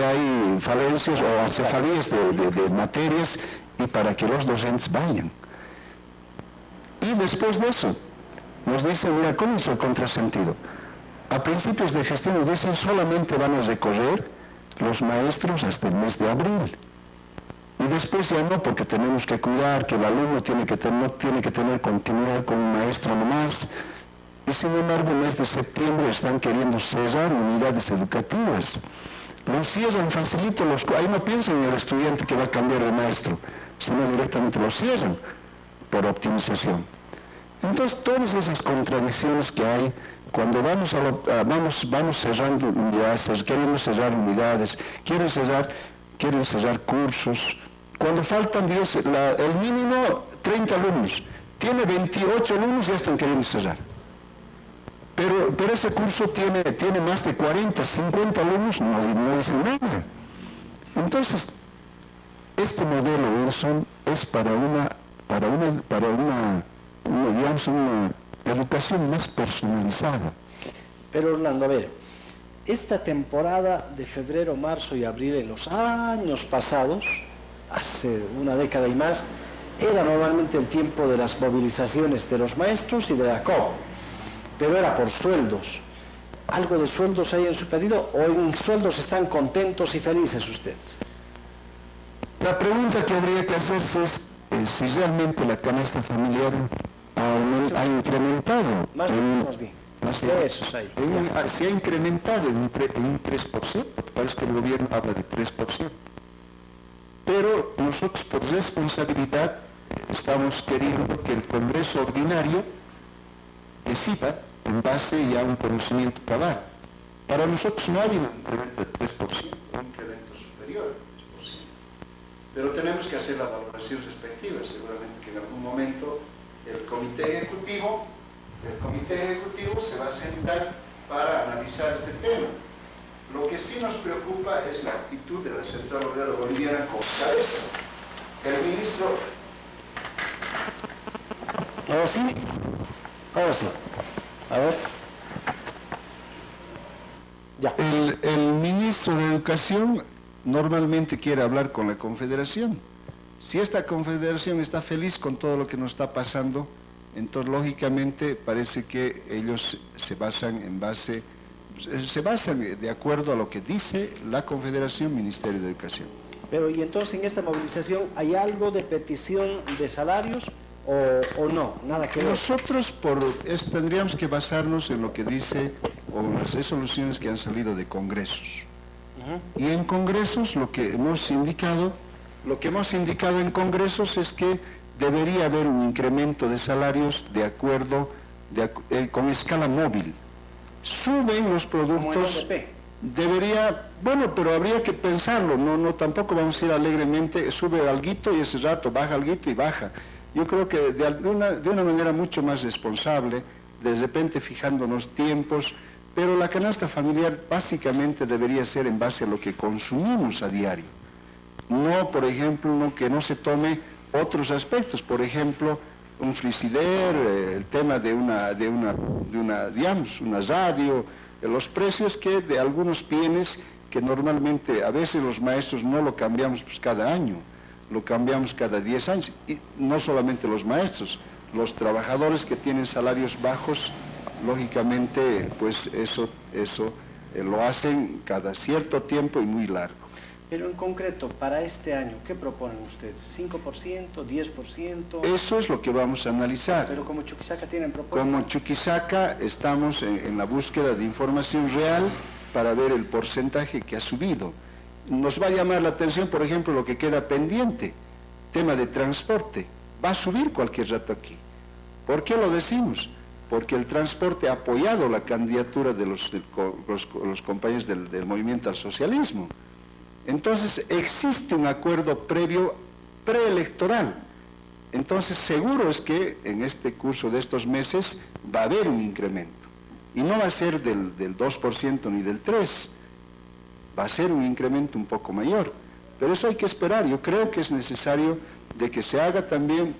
hay falencias o acefalías de materias y para que los docentes vayan. Y después de eso, nos dicen, mira, ¿cómo es el contrasentido? A principios de gestión nos dicen, solamente van a recorrer los maestros hasta el mes de abril. Y después ya no, porque tenemos que cuidar que el alumno no tiene que tener continuidad con un maestro nomás. Y sin embargo, el mes de septiembre están queriendo cerrar unidades educativas. Los cierran facilito, ahí no piensan en el estudiante que va a cambiar de maestro, sino directamente los cierran por optimización. Entonces, todas esas contradicciones que hay, cuando vamos cerrando unidades, queriendo cerrar unidades, quieren cerrar cursos, cuando faltan 10, el mínimo 30 alumnos, tiene 28 alumnos y ya están queriendo cerrar. Pero ese curso tiene más de 40, 50 alumnos, no dicen nada. Entonces, este modelo, Wilson, es para una educación más personalizada. Pero Orlando, a ver, esta temporada de febrero, marzo y abril en los años pasados, hace una década y más, era normalmente el tiempo de las movilizaciones de los maestros y de la COP, pero era por sueldos. ¿Algo de sueldos hay en su pedido o en sueldos están contentos y felices ustedes? La pregunta que habría que hacerse es si realmente la canasta familiar ha incrementado. Más bien. Eso ahí. Se ha incrementado en un 3%, parece que el gobierno habla de 3%. Pero nosotros por responsabilidad estamos queriendo que el Congreso Ordinario decida en base ya a un conocimiento cabal. Para nosotros no hay un incremento de 3%, un incremento superior, es posible. Pero tenemos que hacer la valoración respectiva, seguramente que en algún momento el Comité Ejecutivo se va a sentar para analizar este tema. Lo que sí nos preocupa es la actitud de la Central Obrera Boliviana con cabeza. El ministro... Ahora sí. A ver. Ya. El ministro de Educación normalmente quiere hablar con la Confederación. Si esta Confederación está feliz con todo lo que nos está pasando, entonces lógicamente parece que ellos se basan de acuerdo a lo que dice la Confederación Ministerio de Educación. Pero y entonces en esta movilización ¿hay algo de petición de salarios o no? Nada que ver. Nosotros tendríamos que basarnos en lo que dice o en las resoluciones que han salido de congresos. Y en congresos lo que hemos indicado en congresos es que debería haber un incremento de salarios de acuerdo con escala móvil. Suben los productos, pero habría que pensarlo, no tampoco vamos a ir alegremente, sube alguito y ese rato baja alguito y baja. Yo creo que de una manera mucho más responsable, de repente fijándonos tiempos, pero la canasta familiar básicamente debería ser en base a lo que consumimos a diario. No, por ejemplo, que no se tome otros aspectos, por ejemplo, un frigider, el tema de una radio, los precios que de algunos bienes que normalmente a veces los maestros no lo cambiamos cada año, lo cambiamos cada 10 años, y no solamente los maestros, los trabajadores que tienen salarios bajos, lógicamente, pues eso lo hacen cada cierto tiempo y muy largo. Pero en concreto, para este año, ¿qué proponen ustedes? ¿5%? ¿10%? Eso es lo que vamos a analizar. Pero como Chuquisaca tienen propuestas. Como Chuquisaca estamos en la búsqueda de información real para ver el porcentaje que ha subido. Nos va a llamar la atención, por ejemplo, lo que queda pendiente, tema de transporte. Va a subir cualquier rato aquí. ¿Por qué lo decimos? Porque el transporte ha apoyado la candidatura de los compañeros del movimiento al socialismo. Entonces existe un acuerdo previo preelectoral. Entonces seguro es que en este curso de estos meses va a haber un incremento. Y no va a ser del 2% ni del 3%, va a ser un incremento un poco mayor. Pero eso hay que esperar. Yo creo que es necesario de que se haga también,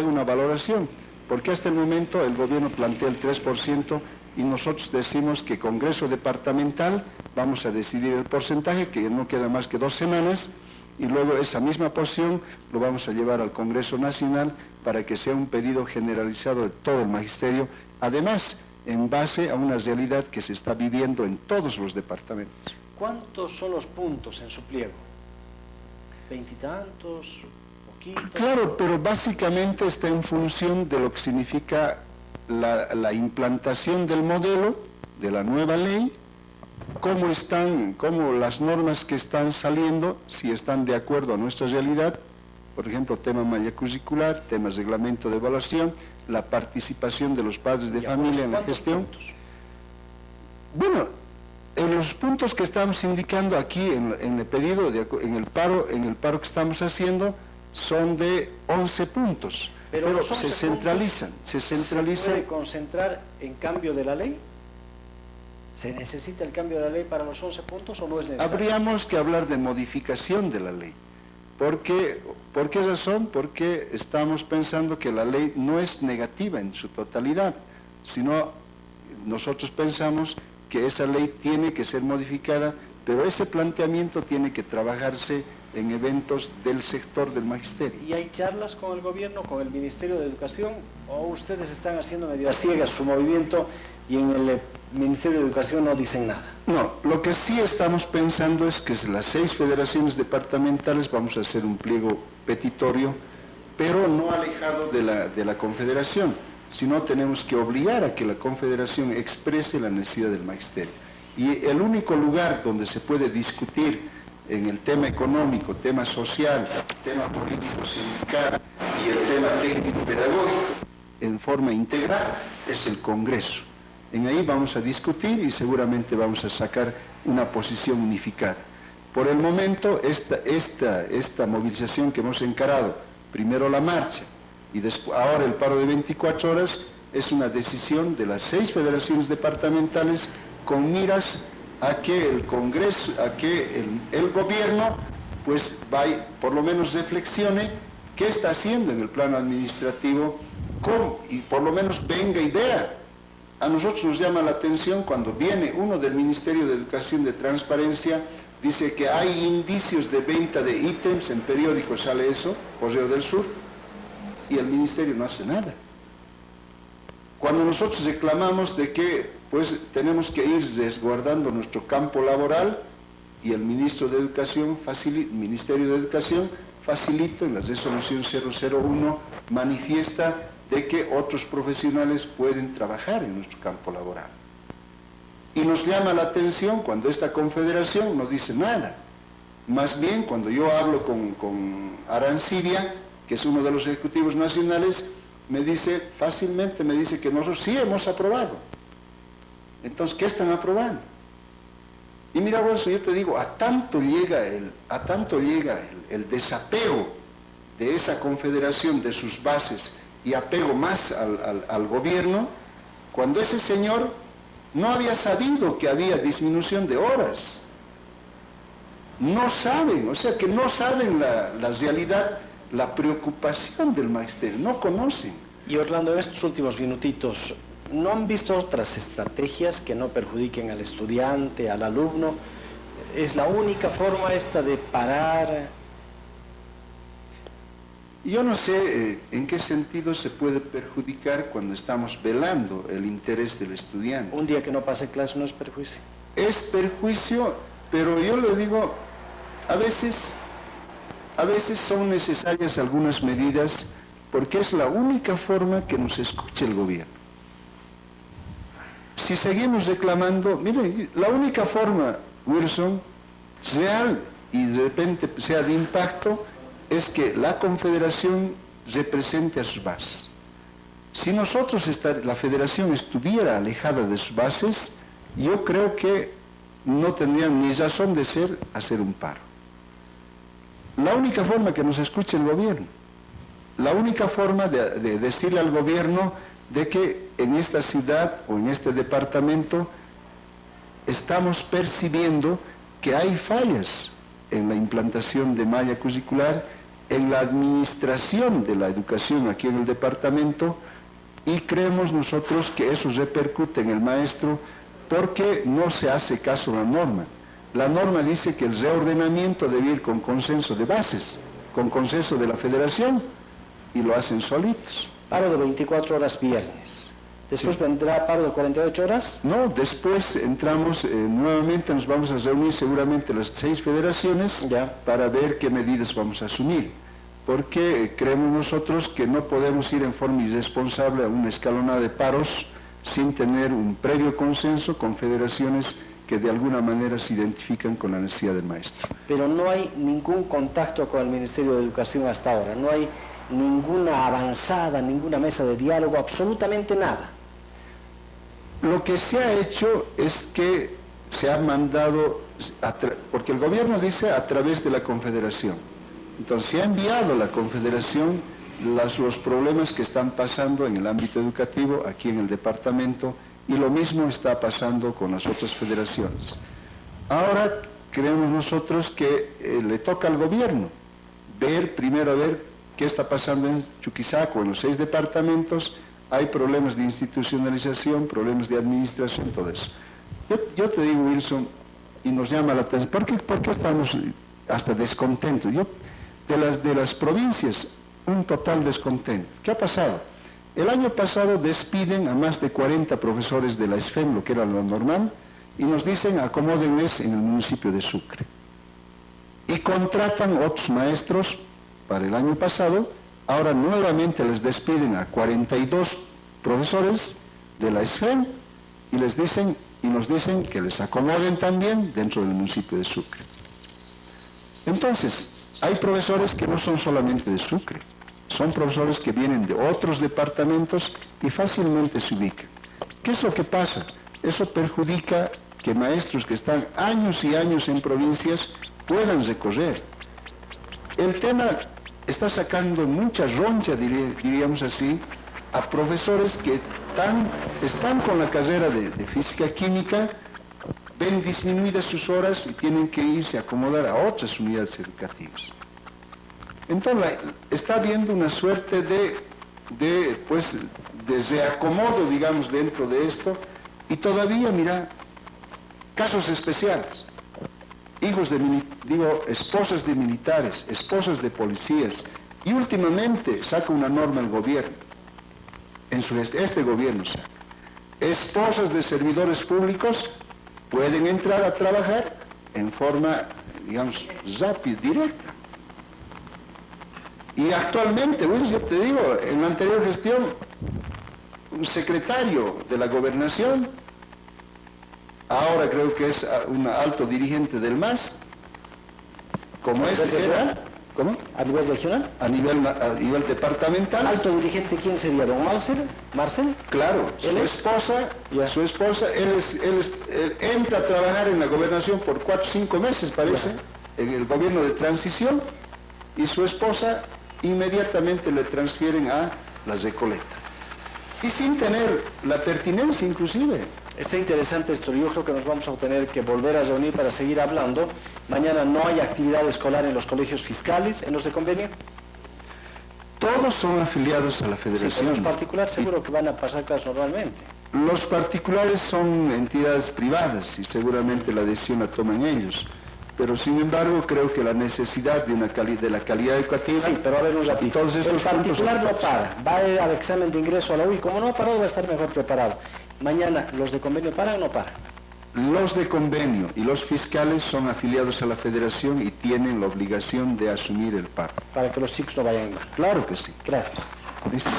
una valoración, porque hasta el momento el gobierno plantea el 3%, y nosotros decimos que Congreso Departamental vamos a decidir el porcentaje, que no queda más que 2 semanas, y luego esa misma posición lo vamos a llevar al Congreso Nacional para que sea un pedido generalizado de todo el magisterio, además en base a una realidad que se está viviendo en todos los departamentos. ¿Cuántos son los puntos en su pliego? ¿20 y tantos? ¿Poquitos? Claro, pero básicamente está en función de lo que significa la implantación del modelo, de la nueva ley, cómo las normas que están saliendo, si están de acuerdo a nuestra realidad, por ejemplo, tema malla curricular, temas de reglamento de evaluación, la participación de los padres de familia en la gestión. Puntos? Bueno, en los puntos que estamos indicando aquí en el pedido, en el paro que estamos haciendo, son de 11 puntos, pero se centralizan. ¿Se puede concentrar en cambio de la ley? ¿Se necesita el cambio de la ley para los 11 puntos o no es necesario? Habríamos que hablar de modificación de la ley. ¿Por qué razón? Porque estamos pensando que la ley no es negativa en su totalidad, sino nosotros pensamos que esa ley tiene que ser modificada, pero ese planteamiento tiene que trabajarse en eventos del sector del magisterio. ¿Y hay charlas con el gobierno, con el Ministerio de Educación, o ustedes están haciendo medio a ciegas su movimiento y en el Ministerio de Educación no dicen nada? No, lo que sí estamos pensando es que las 6 federaciones departamentales vamos a hacer un pliego petitorio, pero no alejado de la confederación, sino tenemos que obligar a que la confederación exprese la necesidad del magisterio. Y el único lugar donde se puede discutir en el tema económico, tema social, tema político sindical y el tema técnico pedagógico en forma integral es el Congreso. En ahí vamos a discutir y seguramente vamos a sacar una posición unificada. Por el momento, esta movilización que hemos encarado, primero la marcha y después, ahora el paro de 24 horas, es una decisión de las 6 federaciones departamentales con miras a que el Congreso, a que el gobierno, pues por lo menos reflexione qué está haciendo en el plano administrativo, y por lo menos venga y vea. A nosotros nos llama la atención cuando viene uno del Ministerio de Educación de Transparencia, dice que hay indicios de venta de ítems, en periódicos sale eso, Correo del Sur, y el Ministerio no hace nada. Cuando nosotros reclamamos de que pues tenemos que ir resguardando nuestro campo laboral, y el Ministerio de Educación facilita en la resolución 001, manifiesta de que otros profesionales pueden trabajar en nuestro campo laboral. Y nos llama la atención cuando esta confederación no dice nada. Más bien, cuando yo hablo con Arancibia, que es uno de los ejecutivos nacionales, fácilmente me dice que nosotros sí hemos aprobado. Entonces, ¿qué están aprobando? Y mira, Wilson, yo te digo, a tanto llega el desapego de esa confederación, de sus bases, y apego más al gobierno, cuando ese señor no había sabido que había disminución de horas. No saben, o sea que no saben la realidad, la preocupación del magisterio, no conocen. Y Orlando, en estos últimos minutitos, ¿no han visto otras estrategias que no perjudiquen al estudiante, al alumno? ¿Es la única forma esta de parar? Yo no sé en qué sentido se puede perjudicar cuando estamos velando el interés del estudiante. Un día que no pase clase no es perjuicio. Es perjuicio, pero yo le digo, a veces son necesarias algunas medidas porque es la única forma que nos escuche el gobierno. Si seguimos reclamando, mire, la única forma, Wilson, real y de repente sea de impacto, es que la confederación represente a sus bases. Si nosotros, la federación estuviera alejada de sus bases, yo creo que no tendrían ni razón de ser hacer un paro. La única forma que nos escuche el gobierno, la única forma de decirle al gobierno de que en esta ciudad o en este departamento estamos percibiendo que hay fallas en la implantación de malla curricular, en la administración de la educación aquí en el departamento, y creemos nosotros que eso repercute en el maestro porque no se hace caso a la norma. La norma dice que el reordenamiento debe ir con consenso de bases, con consenso de la federación, y lo hacen solitos. Paro de 24 horas viernes. ¿Después vendrá paro de 48 horas? No, después entramos, nuevamente nos vamos a reunir seguramente las 6 federaciones para ver qué medidas vamos a asumir. Porque creemos nosotros que no podemos ir en forma irresponsable a una escalonada de paros sin tener un previo consenso con federaciones que de alguna manera se identifican con la necesidad del maestro. Pero no hay ningún contacto con el Ministerio de Educación hasta ahora, no hay ninguna avanzada, ninguna mesa de diálogo, absolutamente nada. Lo que se ha hecho es que se ha mandado, porque el gobierno dice a través de la Confederación. Entonces se ha enviado a la Confederación los problemas que están pasando en el ámbito educativo aquí en el departamento, y lo mismo está pasando con las otras federaciones. Ahora creemos nosotros que le toca al gobierno primero a ver qué está pasando en Chuquisaco, en los 6 departamentos. Hay problemas de institucionalización, problemas de administración, todo eso. Yo te digo, Wilson, y nos llama la atención, ¿por qué estamos hasta descontentos? De las provincias, un total descontento. ¿Qué ha pasado? El año pasado despiden a más de 40 profesores de la SFEM, lo que era lo normal, y nos dicen acomódenles en el municipio de Sucre. Y contratan otros maestros para el año pasado. Ahora nuevamente les despiden a 42 profesores de la SFEM y nos dicen que les acomoden también dentro del municipio de Sucre. Entonces, hay profesores que no son solamente de Sucre, son profesores que vienen de otros departamentos y fácilmente se ubican. ¿Qué es lo que pasa? Eso perjudica que maestros que están años y años en provincias puedan recorrer. El tema está sacando mucha roncha, diríamos así, a profesores que están con la carrera de física-química, ven disminuidas sus horas y tienen que irse a acomodar a otras unidades educativas. Entonces está habiendo una suerte de reacomodo, digamos, dentro de esto, y todavía, mira, casos especiales. Esposas de militares, esposas de policías, y últimamente saca una norma el gobierno, este gobierno saca, esposas de servidores públicos pueden entrar a trabajar en forma, digamos, rápida, directa. Y actualmente, bueno, yo te digo, en la anterior gestión, un secretario de la gobernación, ahora creo que es un alto dirigente del MAS, como era. ¿Cómo? ¿A nivel regional? A nivel departamental. ¿Alto dirigente quién sería? ¿Don Marcel? Claro, su esposa, él entra a trabajar en la gobernación por 4 o 5 meses, parece, en el gobierno de transición, y su esposa inmediatamente le transfieren a la Recoleta. Y sin tener la pertinencia inclusive. Está interesante esto, yo creo que nos vamos a tener que volver a reunir para seguir hablando. Mañana no hay actividad escolar en los colegios fiscales, en los de convenio. Todos son afiliados a la federación. Sí, los particulares seguro que van a pasar clases normalmente. Los particulares son entidades privadas y seguramente la decisión la toman ellos. Pero sin embargo creo que la necesidad de la calidad educativa... Sí, pero a ver un ratito. El particular no para, va al examen de ingreso a la UI, como no ha parado va a estar mejor preparado. Mañana, ¿los de convenio paran o no paran? Los de convenio y los fiscales son afiliados a la federación y tienen la obligación de asumir el paro. Para que los chicos no vayan mal. Claro que sí. Gracias. ¿Listo?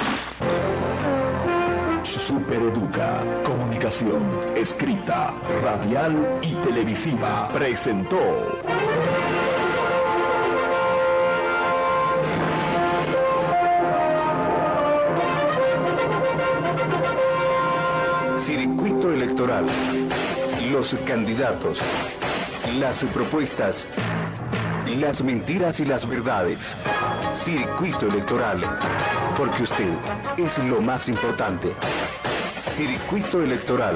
Supereduca, comunicación, escrita, radial y televisiva, presentó Circuito Electoral. Los candidatos, las propuestas, las mentiras y las verdades. Circuito Electoral, porque usted es lo más importante. Circuito Electoral.